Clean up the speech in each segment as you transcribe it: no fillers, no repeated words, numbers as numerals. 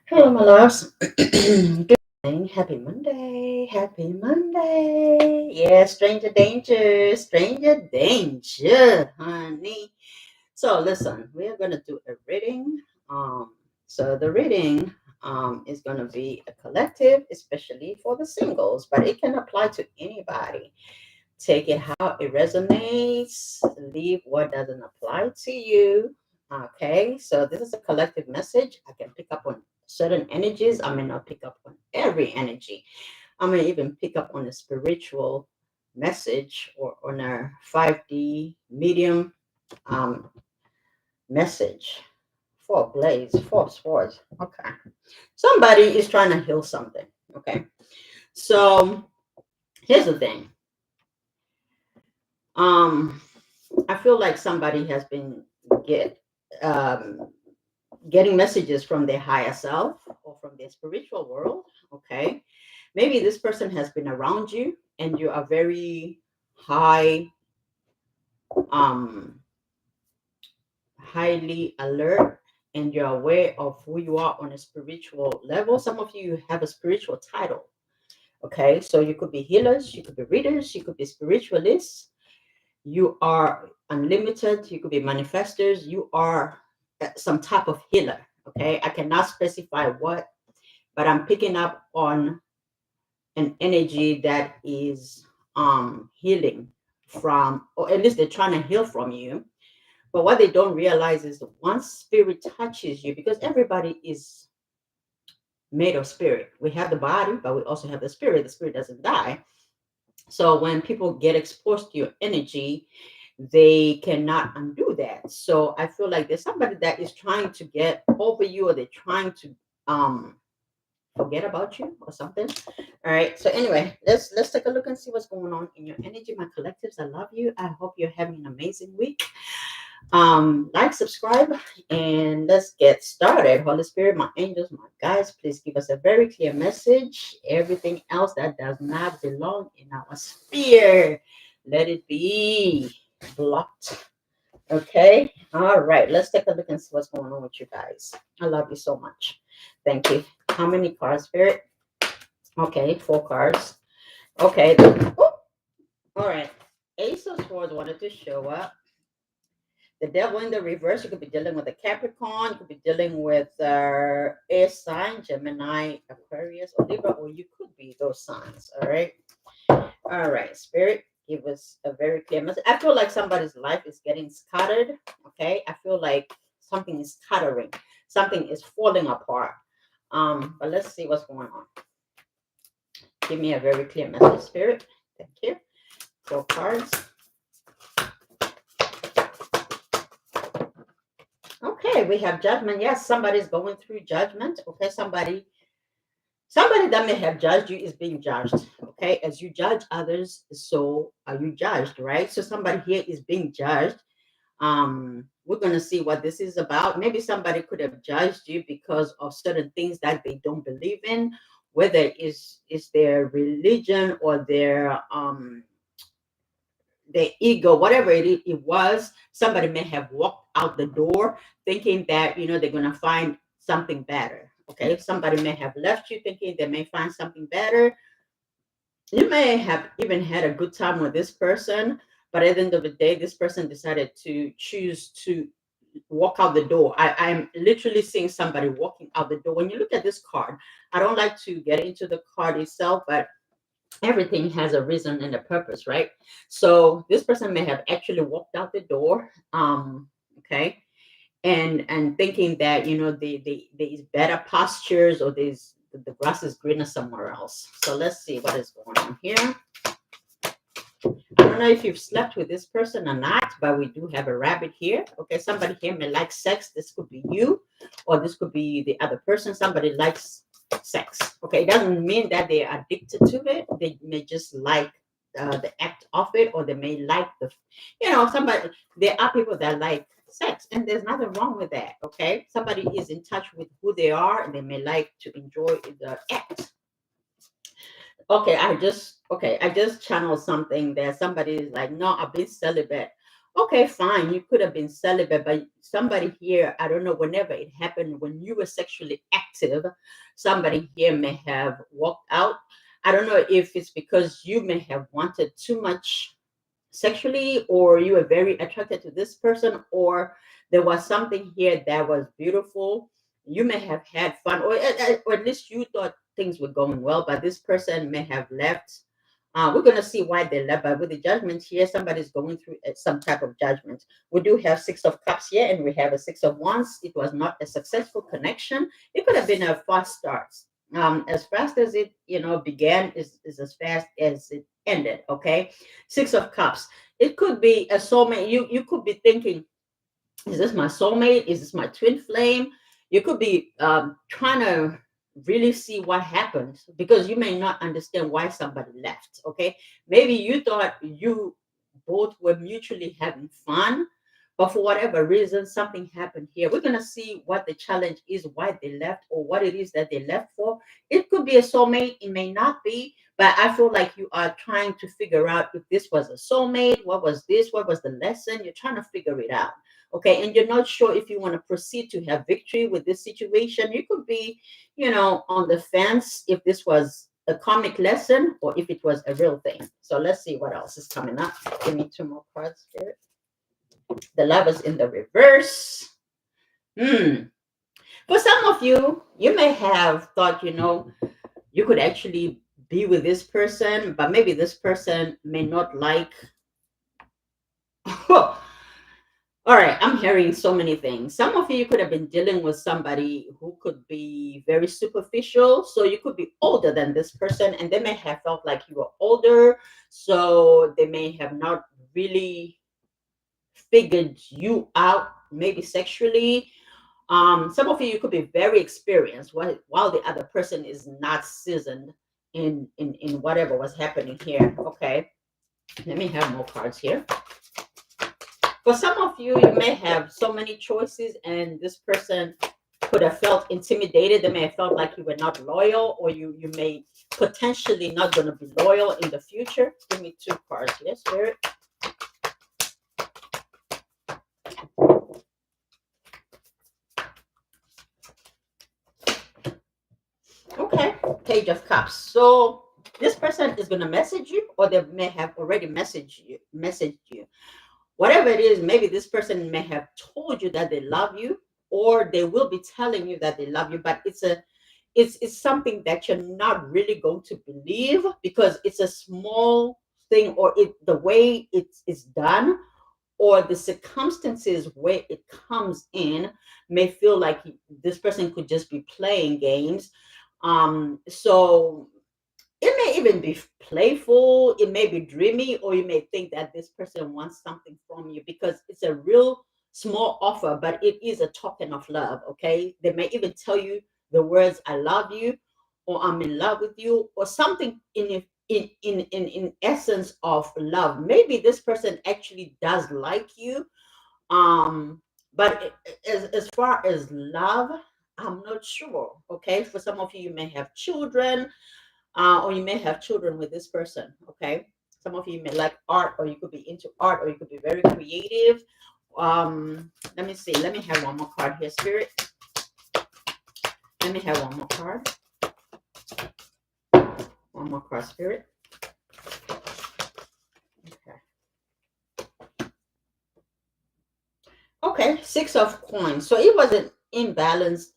Hello, my loves. Good morning. Happy Monday. Happy Monday. Yeah, stranger danger. Stranger danger, honey. So, listen, we are going to do a reading. So, the reading is going to be a collective, especially for the singles, but it can apply to anybody. Take it how it resonates, leave what doesn't apply to you. Okay, so this is a collective message. I can pick up on certain energies. I may not pick up on every energy. I may even pick up on a spiritual message or on a 5D medium um, message. Four blades, four swords. Okay, somebody is trying to heal something. Okay, so here's the thing. Um, I feel like somebody has been get um, getting messages from their higher self or from their spiritual world. Okay, maybe this person has been around you and you are very high, um, highly alert, and you're aware of who you are on a spiritual level. Some of you have a spiritual title. Okay, so you could be healers, you could be readers, you could be spiritualists. You are unlimited, you could be manifestors, you are some type of healer. Okay, I cannot specify what, but I'm picking up on an energy that is healing from, or at least they're trying to heal from you. But what they don't realize is that once spirit touches you, because everybody is made of spirit. We have the body, but we also have the spirit. The spirit doesn't die. So when people get exposed to your energy, they cannot undo that. So I feel like there's somebody that is trying to get over you, or they're trying to um forget about you or something. All right. So anyway, let's take a look and see what's going on in your energy. My collectives, I love you. I hope you're having an amazing week. Like, subscribe, and let's get started. Holy Spirit, my angels, my guides, please give us a very clear message. Everything else that does not belong in our sphere, let it be blocked. Okay. All right. Let's take a look and see what's going on with you guys. I love you so much. Thank you. How many cards, Spirit? Okay, 4 cards. Okay. Oh, all right. Ace of Swords wanted to show up. The devil in the reverse. You could be dealing with a Capricorn. You could be dealing with air sign, Gemini, Aquarius, or Libra, or you could be those signs. All right. All right. Spirit, give us a very clear message. I feel like somebody's life is getting scattered. Okay. I feel like something is scattering. Something is falling apart. But let's see what's going on. Give me a very clear message, Spirit. Thank you. 4 cards. Okay, we have judgment. Yes, somebody's going through judgment. Okay, somebody that may have judged you is being judged. Okay, as you judge others, so are you judged, right? So somebody here is being judged. We're gonna see what this is about. Maybe somebody could have judged you because of certain things that they don't believe in, whether it's their religion or their ego, whatever it was. Somebody may have walked out the door thinking that they're gonna find something better. Okay, somebody may have left you thinking they may find something better. You may have even had a good time with this person, but at the end of the day, this person decided to choose to walk out the door. I'm literally seeing somebody walking out the door. When you look at this card, I don't like to get into the card itself, but everything has a reason and a purpose, right? So this person may have actually walked out the door, okay, and thinking that there's better pastures, or the grass is greener somewhere else. So let's see what is going on here. I don't know if you've slept with this person or not, but we do have a rabbit here. Okay, somebody here may like sex. This could be you, or this could be the other person. Somebody likes sex. Okay, it doesn't mean that they are addicted to it. They may just like the act of it, or they may like somebody. There are people that like sex, and there's nothing wrong with that. Okay, somebody is in touch with who they are, and they may like to enjoy the act. Okay, I just channeled something that somebody is like, no, I've been celibate. Okay, fine. You could have been celibate, but somebody here, I don't know, whenever it happened, when you were sexually active, somebody here may have walked out. I don't know if it's because you may have wanted too much sexually, or you were very attracted to this person, or there was something here that was beautiful. You may have had fun, or at least you thought things were going well, but this person may have left. We're going to see why they left, but with the judgment here, somebody's going through some type of judgment. We do have Six of Cups here, and we have a Six of Wands. It was not a successful connection. It could have been a fast start. As fast as it began is as fast as it ended. Okay, Six of Cups. It could be a soulmate. You could be thinking, is this my soulmate? Is this my twin flame? You could be trying to really see what happened, because you may not understand why somebody left. Okay, maybe you thought you both were mutually having fun, but for whatever reason something happened here. We're going to see what the challenge is, why they left, or what it is that they left for. It could be a soulmate, it may not be, but I feel like you are trying to figure out if this was a soulmate. What was this? What was the lesson? You're trying to figure it out. Okay, and you're not sure if you want to proceed to have victory with this situation. You could be, on the fence if this was a comic lesson or if it was a real thing. So let's see what else is coming up. Give me two more cards here. The Lovers in the reverse. For some of you, you may have thought, you could actually be with this person, but maybe this person may not like. All right, I'm hearing so many things. Some of you could have been dealing with somebody who could be very superficial. So you could be older than this person, and they may have felt like you were older. So they may have not really figured you out, maybe sexually. Some of you could be very experienced, while the other person is not seasoned in whatever was happening here. Okay, let me have more cards here. For some of you, you may have so many choices, and this person could have felt intimidated. They may have felt like you were not loyal, or you may potentially not going to be loyal in the future. Give me two cards. Yes, Spirit. Okay, Page of Cups. So this person is going to message you, or they may have already messaged you. Whatever it is, maybe this person may have told you that they love you, or they will be telling you that they love you, but it's something that you're not really going to believe, because it's a small thing, or the way it's done, or the circumstances where it comes in may feel like this person could just be playing games. So it may even be playful, it may be dreamy, or you may think that this person wants something from you, because it's a real small offer, but it is a token of love. Okay, they may even tell you the words "I love you," or "I'm in love with you," or something in essence of love. Maybe this person actually does like you, but as far as love, I'm not sure. Okay, for some of you, you may have children, or you may have children with this person. Okay, some of you may like art, or you could be into art, or you could be very creative. Let me see. Let me have one more card here, Spirit. Let me have one more card. One more card, Spirit. Okay. Okay, Six of Coins. So it was an imbalanced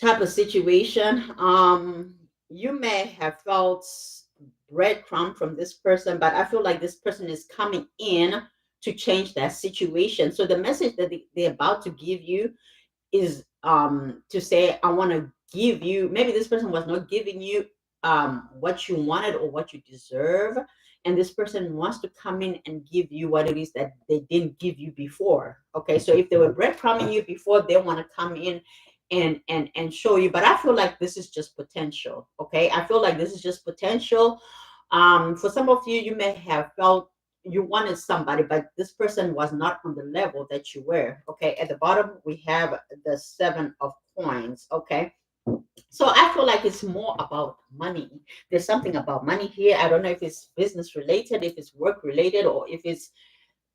type of situation. You may have felt breadcrumb from this person, but I feel like this person is coming in to change that situation. So the message that they're about to give you is to say, I want to give you, maybe this person was not giving you what you wanted or what you deserve, and this person wants to come in and give you what it is that they didn't give you before. Okay, so if they were breadcrumbing you before, they want to come in and show you. But I feel like this is just potential. Okay, I feel like this is just potential. For some of you, you may have felt you wanted somebody, but this person was not on the level that you were. Okay, at the bottom we have the Seven of Coins. Okay, so I feel like it's more about money. There's something about money here. I don't know if it's business related, if it's work related, or if it's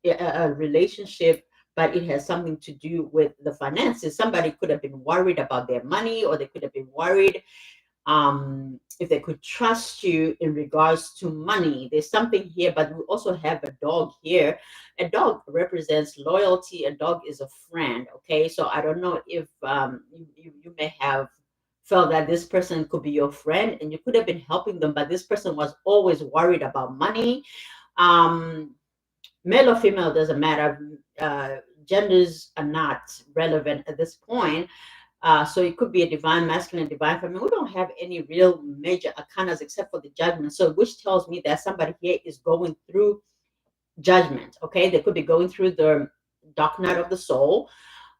a relationship, but it has something to do with the finances. Somebody could have been worried about their money, or they could have been worried if they could trust you in regards to money. There's something here, but we also have a dog here. A dog represents loyalty. A dog is a friend. Okay, so I don't know if you may have felt that this person could be your friend and you could have been helping them, but this person was always worried about money. um Male or female doesn't matter. Genders are not relevant at this point. So it could be a divine masculine, divine feminine. We don't have any real major arcanas except for the judgment. So which tells me that somebody here is going through judgment. Okay, they could be going through the dark night of the soul.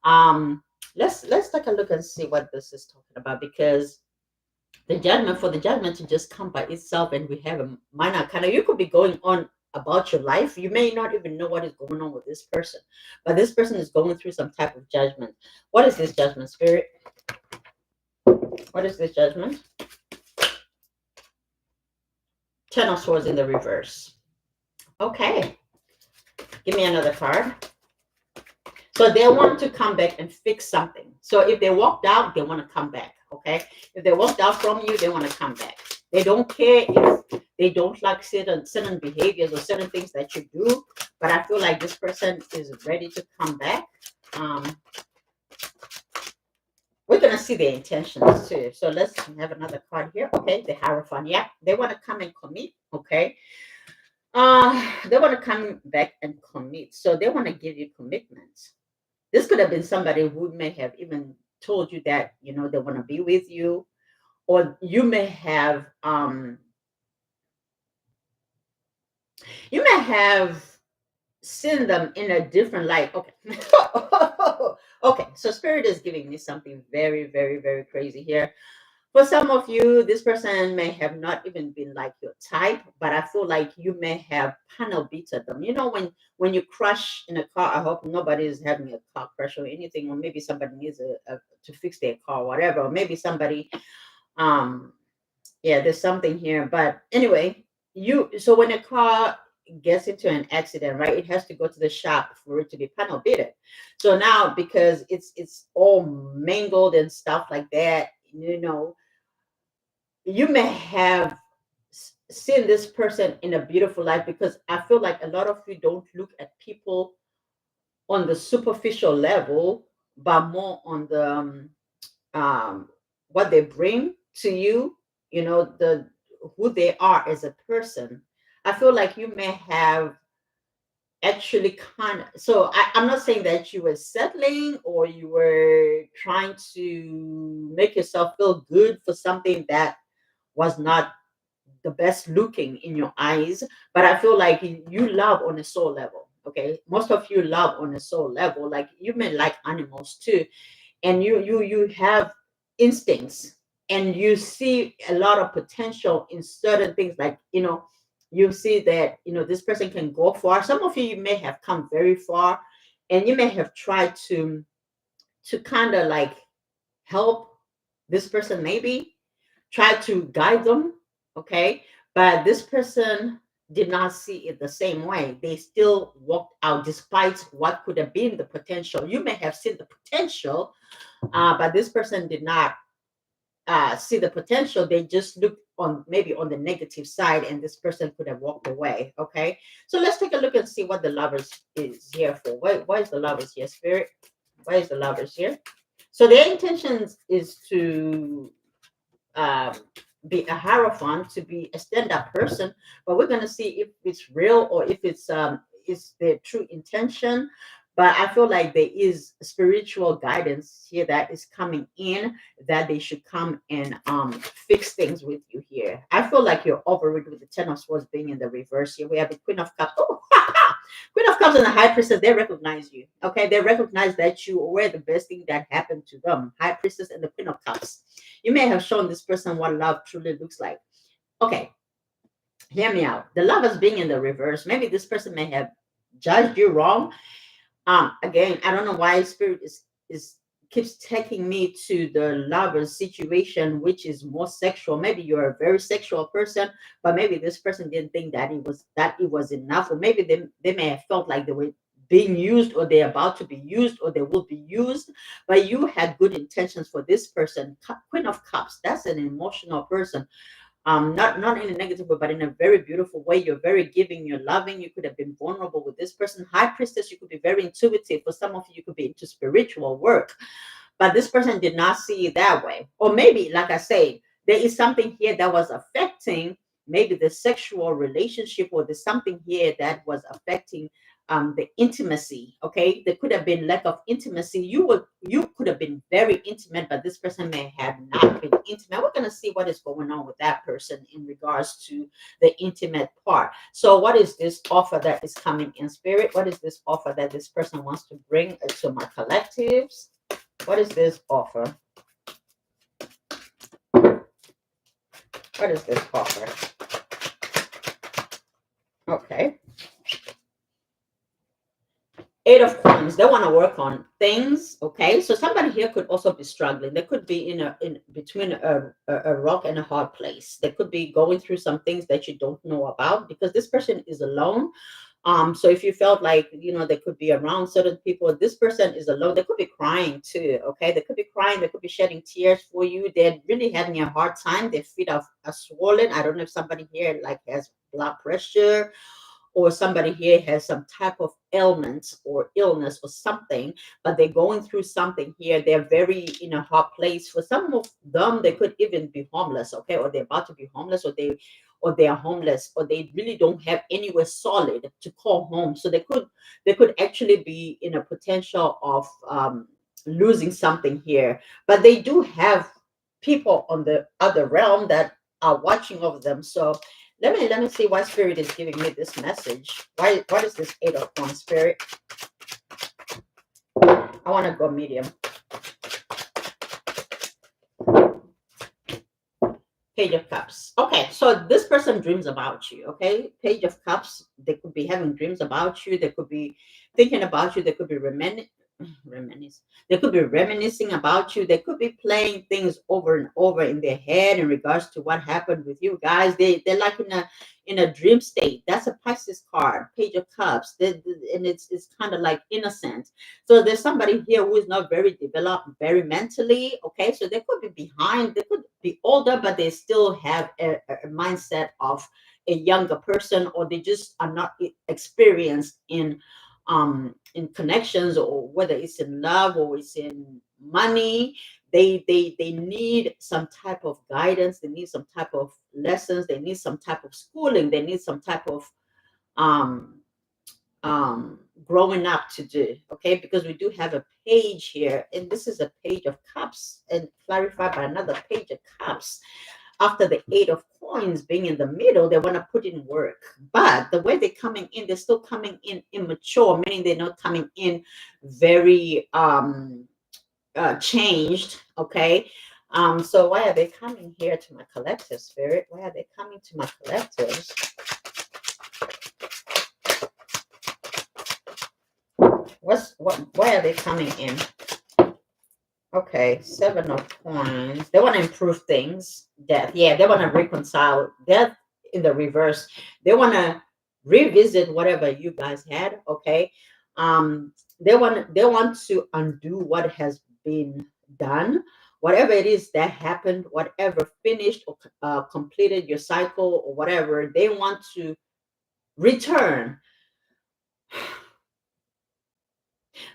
Um, let's take a look and see what this is talking about, because the judgment, for the judgment to just come by itself, and we have a minor arcana, you could be going on about your life. You may not even know what is going on with this person, but this person is going through some type of judgment. What is this judgment, spirit? What is this judgment? Ten of Swords in the reverse. Okay, give me another card. So they want to come back and fix something. So if they walked out, they want to come back. Okay, if they walked out from you, they want to come back. They don't care if they don't like certain behaviors or certain things that you do, but I feel like this person is ready to come back. We're gonna see their intentions too. So let's have another card here. Okay, the Hierophant. Yeah, they want to come and commit. Okay, they want to come back and commit. So they want to give you commitments. This could have been somebody who may have even told you that they want to be with you, or you may have seen them in a different light. Okay. Okay, so spirit is giving me something very, very, very crazy here. For some of you, this person may have not even been like your type, but I feel like you may have panel beaten them. When you crash in a car, I hope nobody is having a car crash or anything, or maybe somebody needs to fix their car, whatever. Or maybe somebody, um, yeah, there's something here. But anyway, so when a car gets into an accident, right, it has to go to the shop for it to be panel beaten. So now, because it's all mangled and stuff like that, you may have seen this person in a beautiful life, because I feel like a lot of you don't look at people on the superficial level, but more on the what they bring to you, the who they are as a person. I feel like you may have actually I'm not saying that you were settling or you were trying to make yourself feel good for something that was not the best looking in your eyes, but I feel like you love on a soul level. Okay, most of you love on a soul level. Like, you may like animals too, and you have instincts, and you see a lot of potential in certain things. Like, you see that this person can go far. Some of you may have come very far, and you may have tried to kind of like help this person, maybe try to guide them. Okay, but this person did not see it the same way. They still walked out despite what could have been the potential. You may have seen the potential, but this person did not see the potential. They just looked on, maybe on the negative side, and this person could have walked away. Okay, so let's take a look and see what the lovers is here for. Why is the lovers here, spirit? Why is the lovers here? So their intentions is to um, be a hierophant, to be a stand-up person, but we're going to see if it's real or if it's their true intention. But I feel like there is spiritual guidance here that is coming in, that they should come and fix things with you here. I feel like you're over it with the Ten of Swords being in the reverse here. We have the Queen of Cups. Oh, Queen of Cups and the High Priestess, they recognize you. Okay, they recognize that you were the best thing that happened to them. High Priestess and the Queen of Cups. You may have shown this person what love truly looks like. Okay, hear me out. The lovers being in the reverse, maybe this person may have judged you wrong. Again, I don't know why spirit is keeps taking me to the lover's situation, which is more sexual. Maybe you're a very sexual person, but maybe this person didn't think that it was enough, or maybe they may have felt like they were being used, or they're about to be used, or they will be used. But you had good intentions for this person. Queen of Cups, that's an emotional person, not in a negative way, but in a very beautiful way. You're very giving, you're loving. You could have been vulnerable with this person. High Priestess, you could be very intuitive. For some of you, you could be into spiritual work, but this person did not see it that way. Or maybe, like I say, there is something here that was affecting maybe the sexual relationship, or there's something here that was affecting the intimacy. Okay, there could have been lack of intimacy. You could have been very intimate, but this person may have not been intimate. We're going to see what is going on with that person in regards to the intimate part. So what is this offer that is coming in spirit? What is this offer that this person wants to bring to my collectives? What is this offer? What is this offer? Okay. Eight of Coins. They want to work on things. Okay. So somebody here could also be struggling. They could be in between a rock and a hard place. They could be going through some things that you don't know about, because this person is alone. So if you felt like, they could be around certain people, this person is alone. They could be crying too. Okay. They could be crying. They could be shedding tears for you. They're really having a hard time. Their feet are swollen. I don't know if somebody here like has blood pressure, or somebody here has some type of ailment or illness or something, but they're going through something here. They're very in a hard place. For some of them, they could even be homeless, okay, or they're about to be homeless, or they are homeless, or they really don't have anywhere solid to call home. So they could actually be in a potential of losing something here, but they do have people on the other realm that are watching over them. So let me see why spirit is giving me this message. What is this Eight of Wands, spirit? I want to go medium. Page of Cups. Okay, so this person dreams about you. Okay, Page of Cups. They could be having dreams about you. They could be thinking about you. They could be reminiscing. They could be reminiscing about you. They could be playing things over and over in their head in regards to what happened with you guys. They're like in a dream state. That's a Pisces card, Page of Cups. And it's kind of like innocent. So there's somebody here who is not very developed, very mentally. Okay, so they could be behind. They could be older, but they still have a mindset of a younger person, or they just are not experienced in connections, or whether it's in love or it's in money. They need some type of guidance. They need some type of lessons. They need some type of schooling. They need some type of um growing up to do. Okay, because we do have a page here, and this is a Page of Cups, and clarified by another Page of Cups. After the Eight of Coins being in the middle, they want to put in work, but the way they're coming in, they're still coming in immature, meaning they're not coming in very changed. Okay. So why are they coming here to my collective, spirit? Why are they coming to my collectives? Why are they coming in? Okay, Seven of Coins. They want to improve things. Death. Yeah, they want to reconcile. Death in the reverse. They want to revisit whatever you guys had. Okay. They want to undo what has been done. Whatever it is that happened, whatever finished or completed your cycle or whatever, they want to return.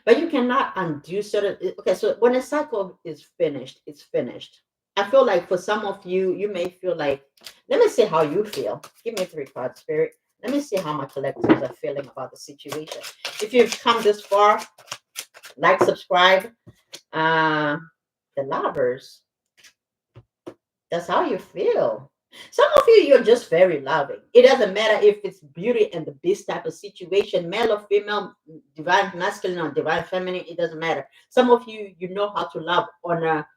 But you cannot undo certain. Okay, so when a cycle is finished, it's finished. I feel like for some of you, you may feel like, let me see how you feel. Give me 3 cards, spirit. Let me see how my collectives are feeling about the situation. If you've come this far, like, subscribe. The lovers. That's how you feel. Some of you, you're just very loving. It doesn't matter if it's Beauty and the Beast type of situation, male or female, divine masculine or divine feminine. It doesn't matter. Some of you, you know how to love on a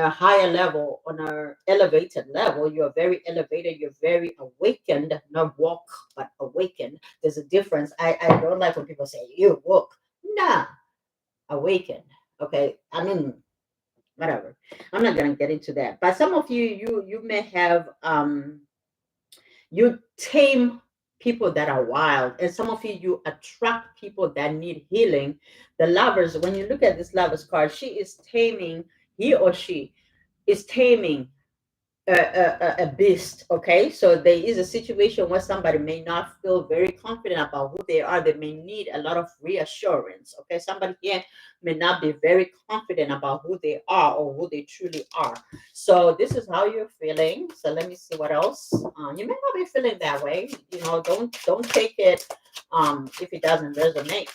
higher level, on a elevated level. You're very elevated. You're very awakened. Not woke, but awakened. There's a difference. I don't like when people say you woke. Nah. awakened. Okay, I mean, whatever. I'm not gonna get into that. But some of you, you may have you tame people that are wild, and some of you, you attract people that need healing. The lovers, when you look at this lovers card, she is taming, he or she is taming a beast. Okay, so there is a situation where somebody may not feel very confident about who they are. They may need a lot of reassurance. Okay, somebody here may not be very confident about who they are or who they truly are. So this is how you're feeling. So let me see what else. You may not be feeling that way. You know, don't take it if it doesn't resonate.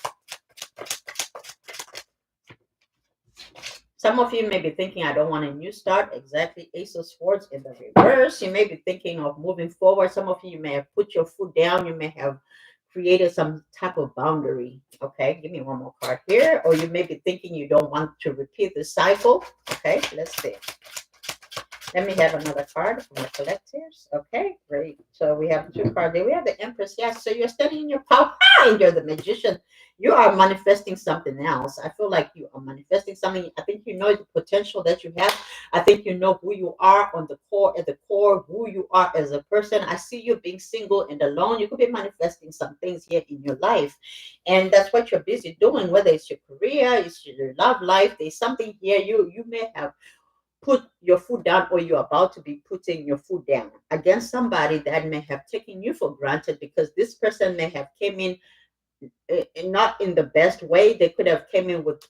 Some of you may be thinking, I don't want a new start. Exactly. Ace of Swords in the reverse. You may be thinking of moving forward. Some of you may have put your foot down. You may have created some type of boundary. Okay. Give me one more card here. Or you may be thinking you don't want to repeat the cycle. Okay. Let's see. Let me have another card from the collectives. Okay, great. So we have two cards there. We have the Empress. Yes. So you're studying your power. And you're the magician. You are manifesting something else. I feel like you are manifesting something. I think you know the potential that you have. I think you know who you are on the core, at the core, who you are as a person. I see you being single and alone. You could be manifesting some things here in your life. And that's what you're busy doing, whether it's your career, it's your love life. There's something here you may have put your foot down, or you're about to be putting your foot down against somebody that may have taken you for granted, because this person may have came in not in the best way. They could have came in with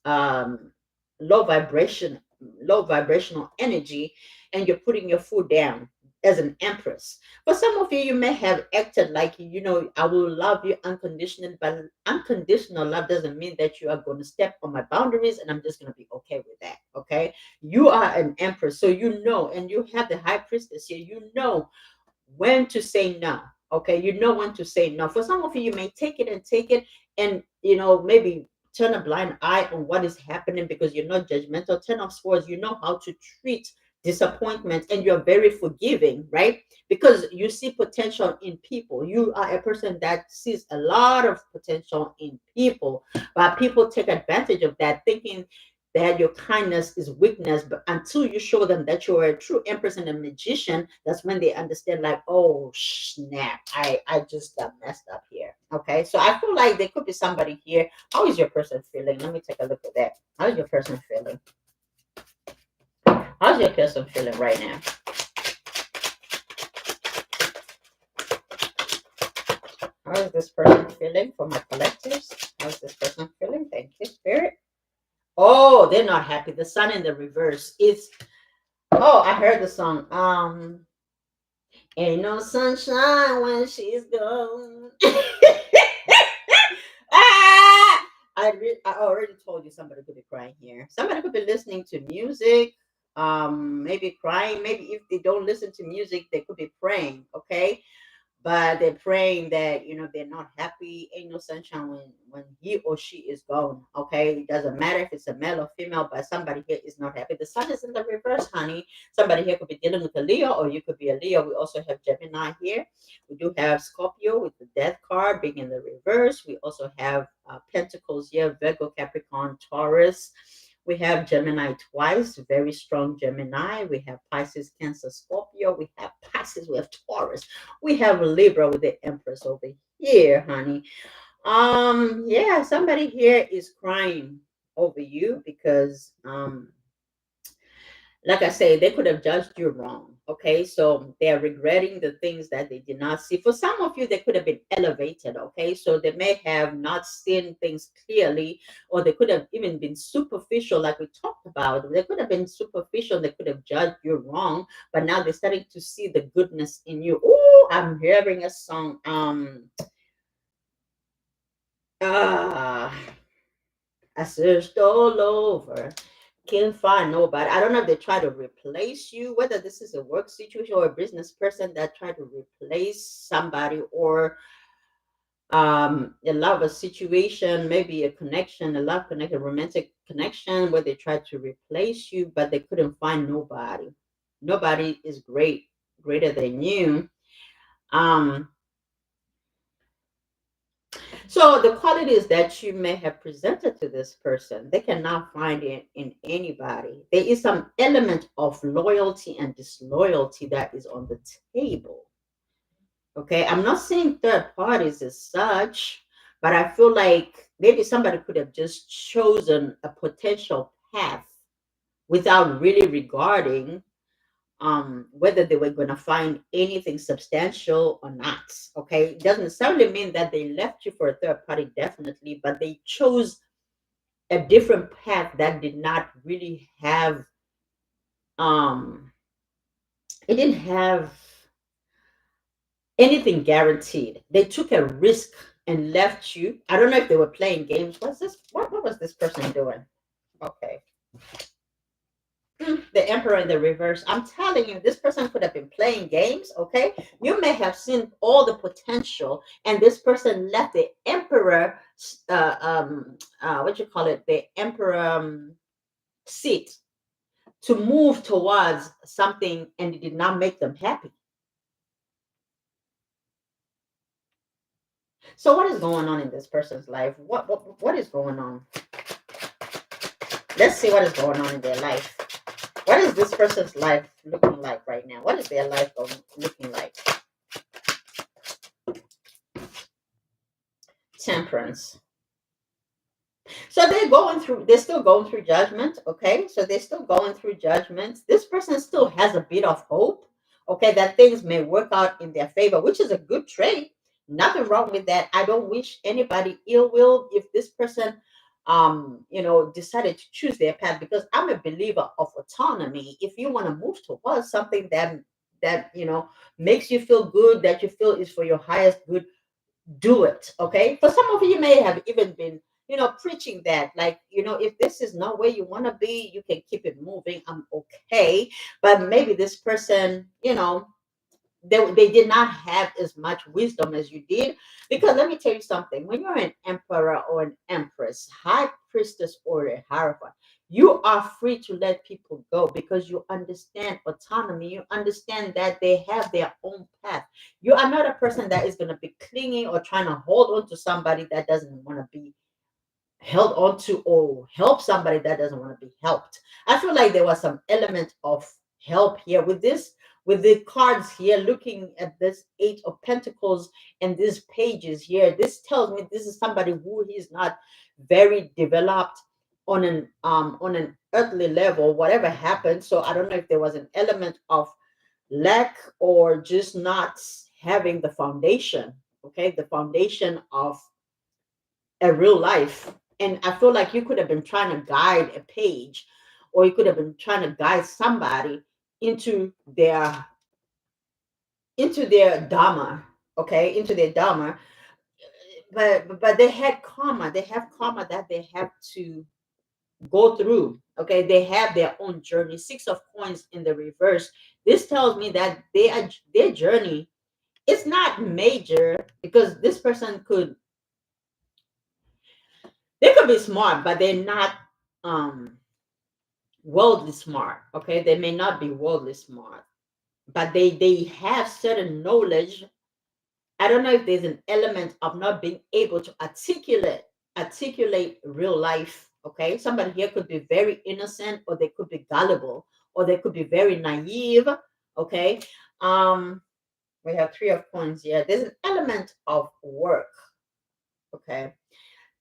um low vibration, low vibrational energy, and you're putting your foot down as an empress. For some of you, you may have acted like, you know, I will love you unconditionally, but unconditional love doesn't mean that you are going to step on my boundaries and I'm just going to be okay with that. Okay, you are an empress, so you know, and you have the high priestess here. You know when to say no. Okay, you know when to say no. For some of you, you may take it and take it, and you know, maybe turn a blind eye on what is happening because you're not judgmental. Ten of Swords, you know how to treat disappointment, and you're very forgiving, right? Because you see potential in people. You are a person that sees a lot of potential in people, but people take advantage of that, thinking that your kindness is weakness. But until you show them that you're a true empress and a magician, that's when they understand, like, oh snap, I just got messed up here. Okay, so I feel like there could be somebody here. How is your person feeling? Let me take a look at that. How's your person feeling? How's your person feeling right now? How is this person feeling for my collectives? How's this person feeling? Thank you, Spirit. Oh, they're not happy. The sun in the reverse is, oh, I heard the song. Ain't no sunshine when she's gone. Ah! I already told you somebody could be crying here. Somebody could be listening to music, maybe crying. Maybe if they don't listen to music, they could be praying. Okay, but they're praying that, you know, they're not happy. Ain't no sunshine when he or she is gone. Okay, it doesn't matter if it's a male or female, but somebody here is not happy. The sun is in the reverse, honey. Somebody here could be dealing with a Leo, or you could be a Leo. We also have Gemini here. We do have Scorpio with the death card being in the reverse. We also have Pentacles here, Virgo, Capricorn, Taurus. We have Gemini twice, very strong Gemini. We have Pisces, Cancer, Scorpio. We have Pisces, we have Taurus. We have Libra with the Empress over here, honey. Yeah, somebody here is crying over you because like I say, they could have judged you wrong. Okay, so they're regretting the things that they did not see. For some of you, they could have been elevated. Okay, so they may have not seen things clearly, or they could have even been superficial, like we talked about. They could have been superficial. They could have judged you wrong, but now they're starting to see the goodness in you. Oh, I'm hearing a song. Ah, I searched all over. Can't find nobody. I don't know if they try to replace you, whether this is a work situation or a business person that try to replace somebody, or a love a situation, maybe a connection, a love connection, romantic connection, where they tried to replace you, but they couldn't find nobody. Nobody is greater than you. Um, So the qualities that you may have presented to this person, they cannot find it in anybody. There is some element of loyalty and disloyalty that is on the table. Okay, I'm not saying third parties as such, but I feel like maybe somebody could have just chosen a potential path without really regarding whether they were going to find anything substantial or not. Okay, it doesn't necessarily mean that they left you for a third party, definitely, but they chose a different path that did not really have um it didn't have anything guaranteed. They took a risk and left you. I don't know if they were playing games. What's this? What was this person doing? Okay. The emperor in the reverse. I'm telling you, this person could have been playing games. Okay, you may have seen all the potential, and this person left the emperor, what you call it, the emperor seat to move towards something, and it did not make them happy. So, what is going on in this person's life? What is going on? Let's see what is going on in their life. What is this person's life looking like right now? What is their life looking like? Temperance. So they're still going through judgment. Okay. So they're still going through judgment. This person still has a bit of hope. Okay. That things may work out in their favor, which is a good trait. Nothing wrong with that. I don't wish anybody ill will if this person decided to choose their path, because I'm a believer of autonomy. If you want to move towards something that makes you feel good, that you feel is for your highest good, do it. Okay, for some of you may have even been preaching that, like, if this is not where you want to be, you can keep it moving, I'm okay. But maybe this person, they did not have as much wisdom as you did. Because let me tell you something, when you're an emperor or an empress, high priestess, or a hierophant, you are free to let people go, because you understand autonomy. You understand that they have their own path. You are not a person that is going to be clinging or trying to hold on to somebody that doesn't want to be held on to, or help somebody that doesn't want to be helped. I feel like there was some element of help here with this, with the cards here, looking at this Eight of Pentacles and these pages here. This tells me this is somebody who is not very developed on an earthly level, whatever happened. So I don't know if there was an element of lack, or just not having the foundation, okay, the foundation of a real life. And I feel like you could have been trying to guide a page, or you could have been trying to guide somebody into their dharma, okay, into their dharma. But they had karma. They have karma that they have to go through. Okay, they have their own journey. Six of Coins in the reverse. This tells me that their journey is not major, because this person could be smart, but they're not um worldly smart. Okay, they may not be worldly smart, but they have certain knowledge. I don't know if there's an element of not being able to articulate real life. Okay, somebody here could be very innocent, or they could be gullible, or they could be very naive. Okay, um we have Three of Coins here. There's an element of work. Okay,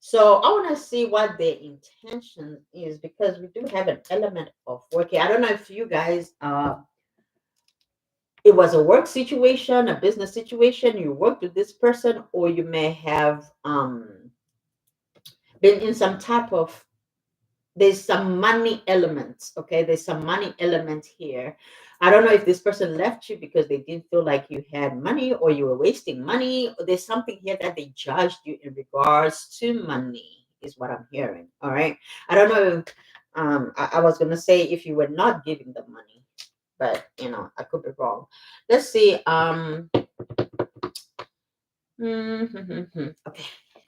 so I want to see what their intention is, because we do have an element of working. I don't know if you guys, it was a work situation, a business situation, you worked with this person, or you may have been in some type of, there's some money elements. Okay, there's some money element here. I don't know if this person left you because they didn't feel like you had money, or you were wasting money, or there's something here that they judged you in regards to money, is what I'm hearing. All right, I don't know if, I was going to say if you were not giving them money, but I could be wrong. Let's see. Okay,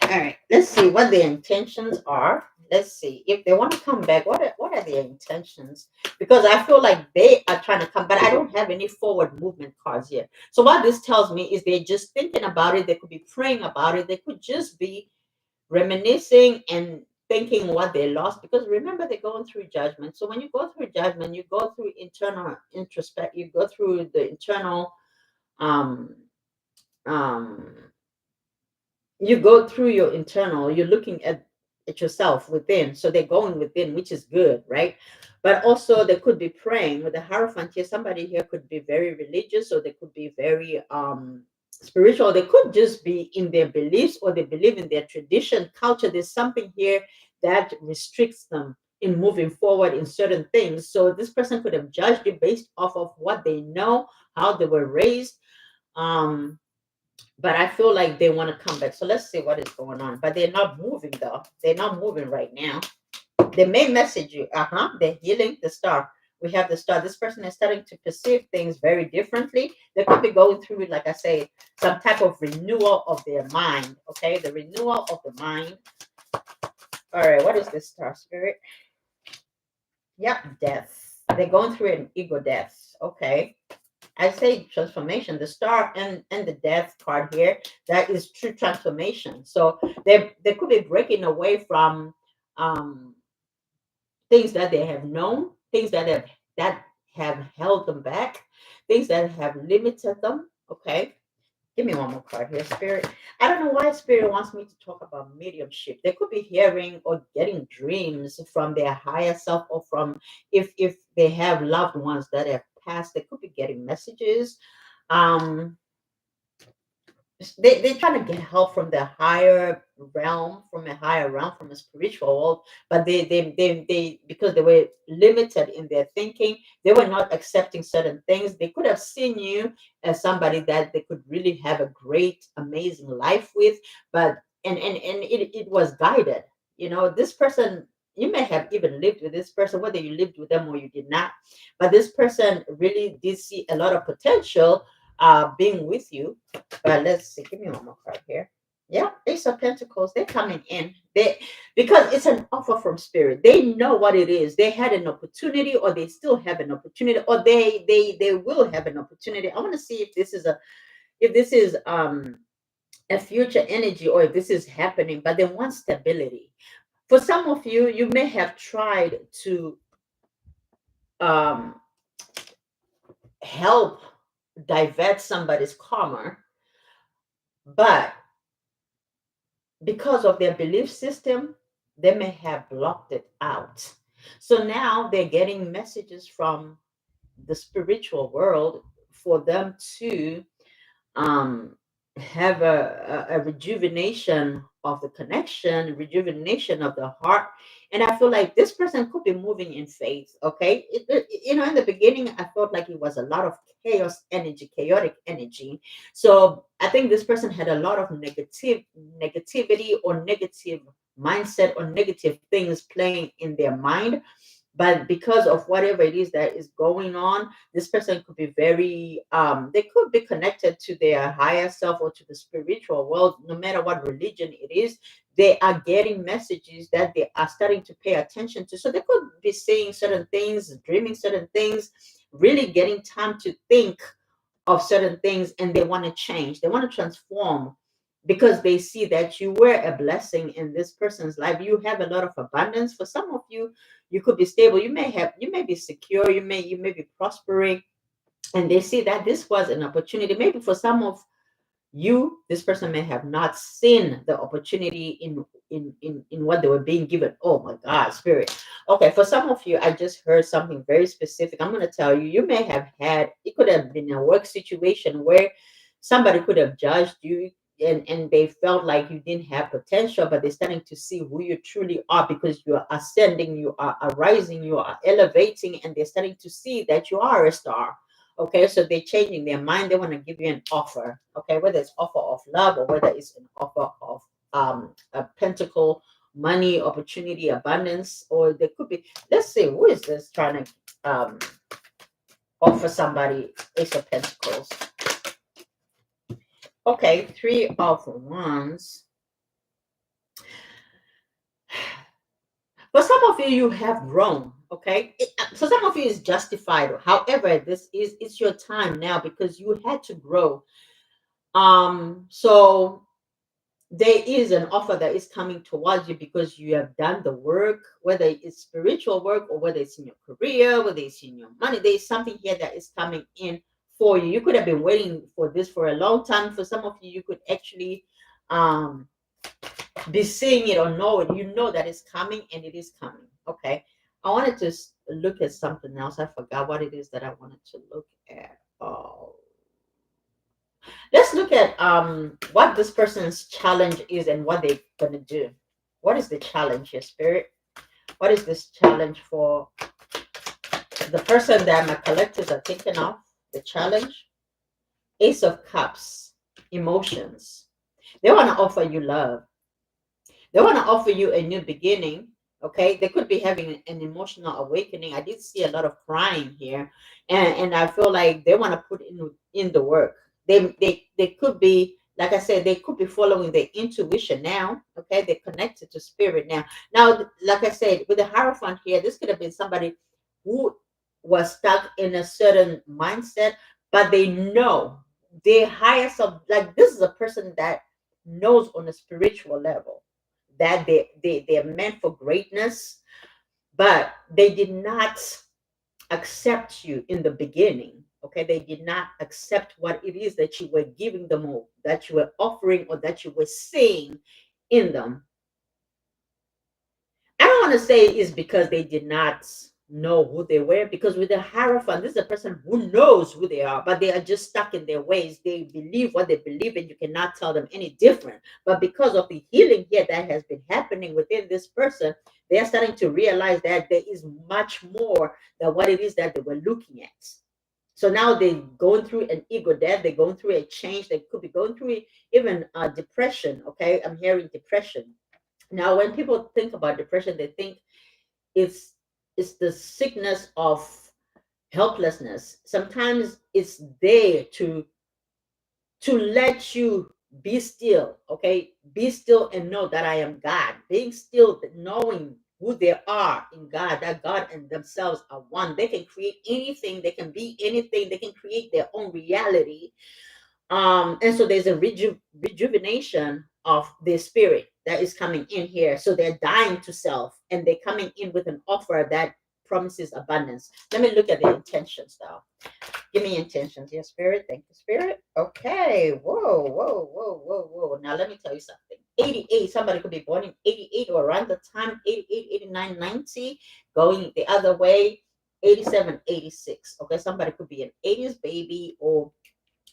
all right, let's see what the intentions are. let's see if they want to come back. What are their intentions? Because I feel like they are trying to come, but I don't have any forward movement cards here. So what this tells me is they're just thinking about it. They could be praying about it. They could just be reminiscing and thinking what they lost. Because remember, they're going through judgment. So when you go through judgment, you go through internal introspect. You go through the internal um um you go through your internal, you're looking at yourself within. So they're going within, which is good, right? But also they could be praying with the Hierophant here. Somebody here could be very religious, or they could be very spiritual. They could just be in their beliefs, or they believe in their tradition, culture. There's something here that restricts them in moving forward in certain things. So this person could have judged you based off of what they know, how they were raised. um but I feel like they want to come back. So let's see what is going on. But they're not moving though. They're not moving right now. They may message you. They're healing the star. We have the star. This person is starting to perceive things very differently. They could be going through, like I say, some type of renewal of their mind. Okay, the renewal of the mind. All right, what is this star spirit? Yep, death. They're going through an ego death. Okay. I say transformation, the star and the death card here, that is true transformation. So they could be breaking away from um, things that they have known, things that have held them back, things that have limited them. Okay. Give me one more card here, Spirit. I don't know why Spirit wants me to talk about mediumship. They could be hearing or getting dreams from their higher self, or from, if they have loved ones that have passed, they could be getting messages. Um, they're trying to get help from the higher realm, from a higher realm, from a spiritual world, but they because they were limited in their thinking, they were not accepting certain things. They could have seen you as somebody that they could really have a great, amazing life with, but it was guided. This person, you may have even lived with this person, whether you lived with them or you did not, but this person really did see a lot of potential being with you. But let's see. Give me one more card here. Yeah, Ace of Pentacles. They're coming in. Because it's an offer from Spirit. They know what it is. They had an opportunity, or they still have an opportunity, or they will have an opportunity. I want to see if this is a future energy, or if this is happening. But they want stability. For some of you, you may have tried to um help divert somebody's karma, but because of their belief system, they may have blocked it out. So now they're getting messages from the spiritual world for them to um, have a rejuvenation of the connection, rejuvenation of the heart. And I feel like this person could be moving in faith. Okay. In the beginning, I felt like it was a lot of chaos energy, chaotic energy. So I think this person had a lot of negativity, or negative mindset, or negative things playing in their mind. But because of whatever it is that is going on, this person could be very they could be connected to their higher self, or to the spiritual world. No matter what religion it is, they are getting messages that they are starting to pay attention to. So they could be saying certain things, dreaming certain things, really getting time to think of certain things, and they want to change, they want to transform, because they see that you were a blessing in this person's life. You have a lot of abundance. For some of you, you could be stable, you may be secure, you may be prospering, and they see that this was an opportunity. Maybe for some of you, this person may have not seen the opportunity in what they were being given. Oh my God, Spirit. Okay, for some of you, I just heard something very specific. I'm going to tell you, you may have had, it could have been a work situation where somebody could have judged you, and they felt like you didn't have potential, but they're starting to see who you truly are, because you are ascending, you are arising, you are elevating, and they're starting to see that you are a star. Okay, so they're changing their mind. They want to give you an offer. Okay, whether it's offer of love, or whether it's an offer of a pentacle, money, opportunity, abundance, or they could be. Let's see, who is this trying to offer somebody Ace of Pentacles? Okay, Three of Wands. For some of you, you have grown. Okay, so some of you is justified. However, this is it's your time now because you had to grow. So there is an offer that is coming towards you because you have done the work, whether it's spiritual work or whether it's in your career, whether it's in your money. There's something here that is coming in for you. You could have been waiting for this for a long time. For some of you, you could actually um, be seeing it or know it. You know that it's coming and it is coming. Okay. I wanted to look at something else. I forgot what it is that I wanted to look at. Oh, let's look at what this person's challenge is and what they're gonna do. What is the challenge here, Spirit? What is this challenge for the person that my collectives are thinking of? The challenge? Ace of Cups, emotions. They want to offer you love. They want to offer you a new beginning. Okay, they could be having an emotional awakening. I did see a lot of crying here, and I feel like they want to put in the work. They could be, like I said, they could be following their intuition now. Okay, they're connected to spirit now. Now, like I said, with the Hierophant here, this could have been somebody who was stuck in a certain mindset, but they know their highest of, like, this is a person that knows on a spiritual level that they're meant for greatness, but they did not accept you in the beginning. Okay, they did not accept what it is that you were giving them, or that you were offering, or that you were seeing in them. I don't want to say it's because they did not know who they were, because with the Hierophant, this is a person who knows who they are, but they are just stuck in their ways. They believe what they believe, and you cannot tell them any different. But because of the healing here that has been happening within this person, they are starting to realize that there is much more than what it is that they were looking at. So now they're going through an ego death, they're going through a change, they could be going through even depression. Okay, I'm hearing depression. Now, when people think about depression, they think it's it's the sickness of helplessness. Sometimes it's there to let you be still. Okay, be still and know that I am God. Being still, knowing who they are in God, that God and themselves are one. They can create anything, they can be anything, they can create their own reality. And so there's a rejuvenation of their spirit that is coming in here. So they're dying to self, and they're coming in with an offer that promises abundance. Let me look at the intentions now. Give me intentions. Yes, spirit. Thank you, spirit. Okay. Whoa, whoa, whoa, whoa, whoa. Now let me tell you something. 88. Somebody could be born in 88 or around the time 88, 89, 90, going the other way. 87, 86. Okay. Somebody could be an 80s baby, or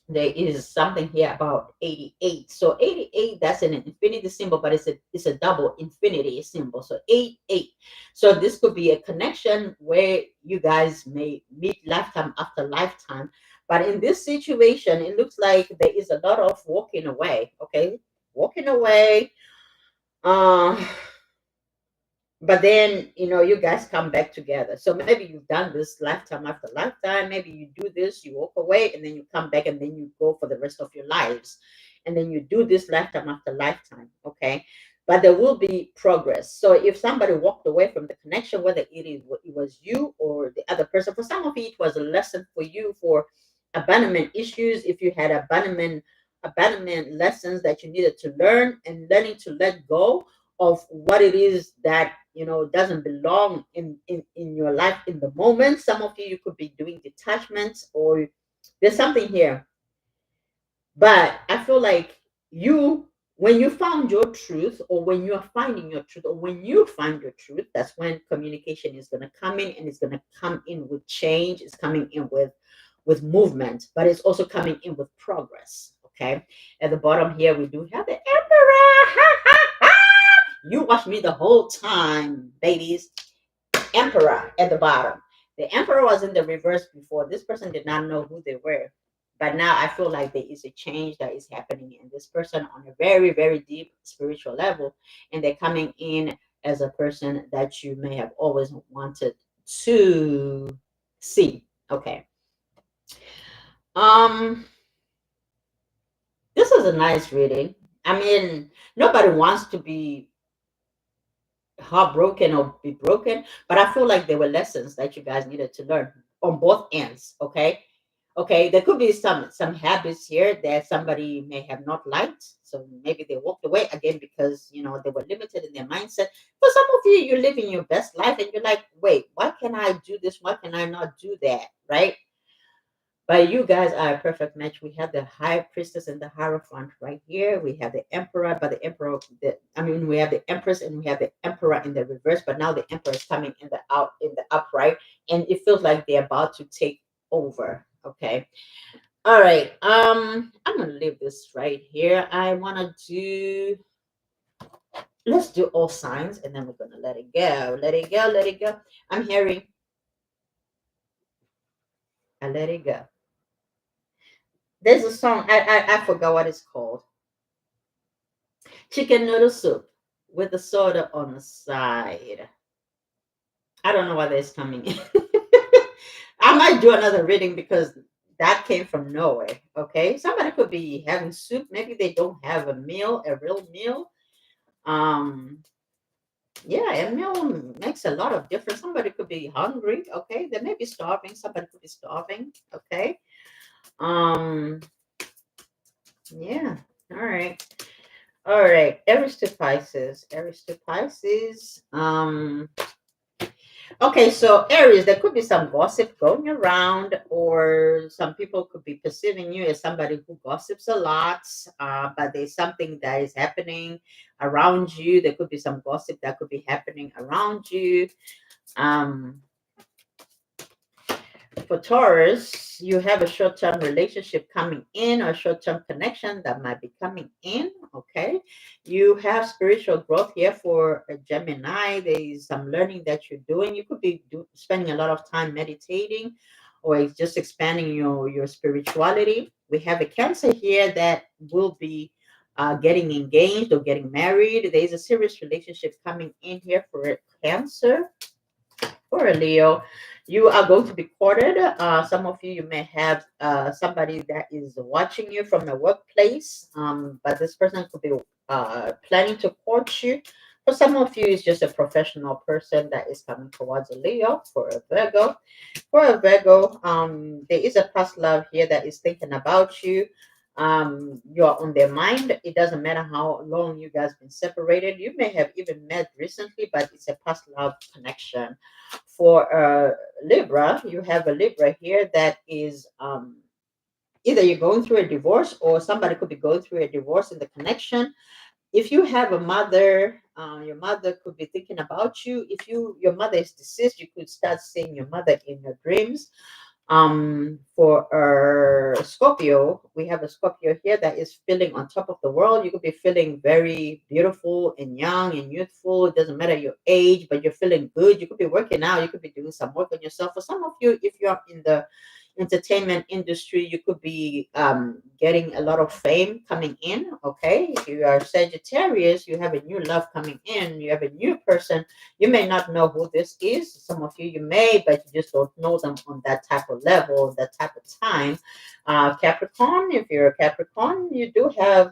there is something here about 88. So 88, that's an infinity symbol, but it's a double infinity symbol. So 88. So this could be a connection where you guys may meet lifetime after lifetime. But in this situation, it looks like there is a lot of walking away. Okay, walking away. Uh, but then you guys come back together. So maybe you've done this lifetime after lifetime. Maybe you do this, you walk away, and then you come back, and then you go for the rest of your lives, and then you do this lifetime after lifetime. Okay, but there will be progress. So if somebody walked away from the connection, whether it was you or the other person, for some of you it was a lesson for you for abandonment issues. If you had abandonment lessons that you needed to learn, and learning to let go of what it is that doesn't belong in your life in the moment. Some of you could be doing detachments, or there's something here. But I feel like when you found your truth, or when you are finding your truth, or when you find your truth, that's when communication is going to come in, and it's going to come in with change. It's coming in with movement, but it's also coming in with progress. Okay, at the bottom here we do have the Emperor. You watched me the whole time, babies. Emperor at the bottom. The Emperor was in the reverse before. This person did not know who they were. But now I feel like there is a change that is happening in this person on a very, very deep spiritual level. And they're coming in as a person that you may have always wanted to see. Okay. Um, this is a nice reading. I mean, nobody wants to be heartbroken or be broken, but I feel like there were lessons that you guys needed to learn on both ends. Okay. Okay, there could be some habits here that somebody may have not liked, so maybe they walked away again because they were limited in their mindset. For some of you, you're living your best life and you're like, wait, why can I do this, why can I not do that, right? But you guys are a perfect match. We have the high priestess and the hierophant right here. We have the emperor, but the emperor, we have the empress and we have the emperor in the reverse. But now the emperor is coming in the upright, and it feels like they're about to take over. Okay. All right. I'm gonna leave this right here. I wanna do. Let's do all signs, and then we're gonna let it go. Let it go. Let it go. I'm hearing. I let it go. There's a song. I forgot what it's called. Chicken noodle soup with the soda on the side. I don't know why that's coming in. I might do another reading because that came from Norway. Okay, somebody could be having soup. Maybe they don't have a meal, a real meal. Um, yeah, a meal makes a lot of difference. Somebody could be hungry. Okay, they may be starving. Somebody could be starving. Okay. Um, yeah. All right. All right. Aries to Pisces. Aries to Pisces. Okay, so Aries, there could be some gossip going around, or some people could be perceiving you as somebody who gossips a lot, but there's something that is happening around you. There could be some gossip that could be happening around you. Um, for Taurus, you have a short-term relationship coming in, or short-term connection that might be coming in. Okay, you have spiritual growth here for a Gemini. There is some learning that you're doing. You could be spending a lot of time meditating, or it's just expanding your spirituality. We have a Cancer here that will be getting engaged or getting married. There is a serious relationship coming in here for a Cancer. For a Leo, you are going to be courted. Some of you may have somebody that is watching you from the workplace, but this person could be planning to court you. For some of you, it's just a professional person that is coming towards a Leo. For a Virgo, there is a past love here that is thinking about you. You're on their mind. It doesn't matter how long you guys been separated. You may have even met recently, but it's a past love connection. For Libra, you have a Libra here that is either you're going through a divorce, or somebody could be going through a divorce in the connection. If you have a mother, your mother could be thinking about you. If your mother is deceased, you could start seeing your mother in your dreams. For Scorpio, we have a Scorpio here that is feeling on top of the world. You could be feeling very beautiful and young and youthful. It doesn't matter your age, but you're feeling good. You could be working out. You could be doing some work on yourself. For some of you, if you're in the entertainment industry, you could be getting a lot of fame coming in. Okay, if you are Sagittarius, you have a new love coming in. You have a new person. You may not know who this is. Some of you may, but you just don't know them on that type of level, that type of time. Capricorn, if you're a Capricorn, you do have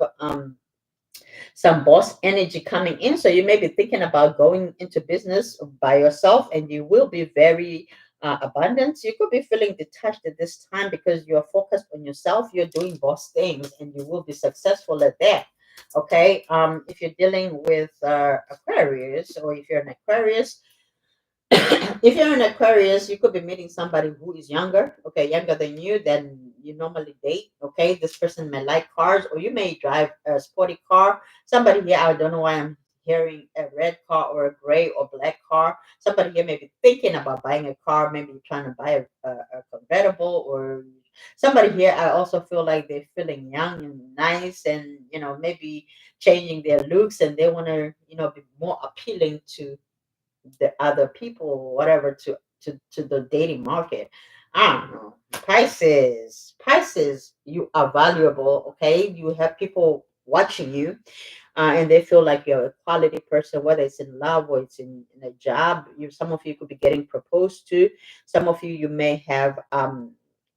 some boss energy coming in. So you may be thinking about going into business by yourself, and you will be very abundant. You could be feeling detached at this time because you're focused on yourself. You're doing boss things, and you will be successful at that. Okay. If you're dealing with Aquarius, or if you're an Aquarius, if you're an Aquarius, you could be meeting somebody who is younger, okay, younger than you, than you normally date. Okay, this person may like cars, or you may drive a sporty car. Somebody here, I don't know why I'm hearing a red car or a gray or black car. Somebody here may be thinking about buying a car, maybe trying to buy a convertible, or somebody here, I also feel like they're feeling young and nice, and maybe changing their looks, and they want to be more appealing to the other people or whatever, to the dating market. I don't know. Pisces, you are valuable. Okay, you have people watching you, and they feel like you're a quality person, whether it's in love or it's in a job. Some of you could be getting proposed to. Some of you may have a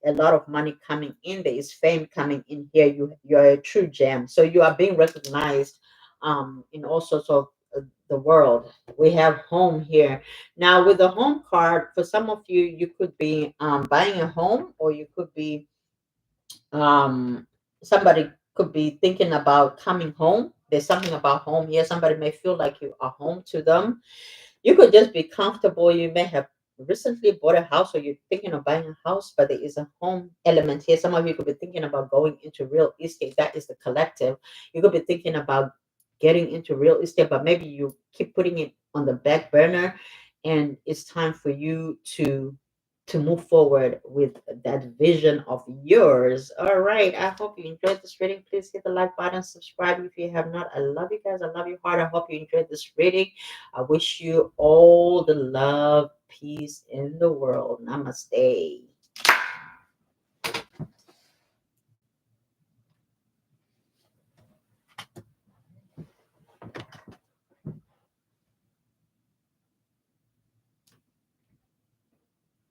lot of money coming in. There is fame coming in here. You're a true gem, so you are being recognized in all sorts of the world. We have home here. Now, with the home card, for some of you, you could be buying a home, or you could be um, somebody could be thinking about coming home. There's something about home here. Somebody may feel like you are home to them. You could just be comfortable. You may have recently bought a house, or you're thinking of buying a house, but there is a home element here. Some of you could be thinking about going into real estate. That is the collective. You could be thinking about getting into real estate, but maybe you keep putting it on the back burner, and it's time for you to move forward with that vision of yours. All right. I hope you enjoyed this reading. Please hit the like button, subscribe if you have not. I love you guys. I love you hard. I hope you enjoyed this reading. I wish you all the love, peace in the world. Namaste.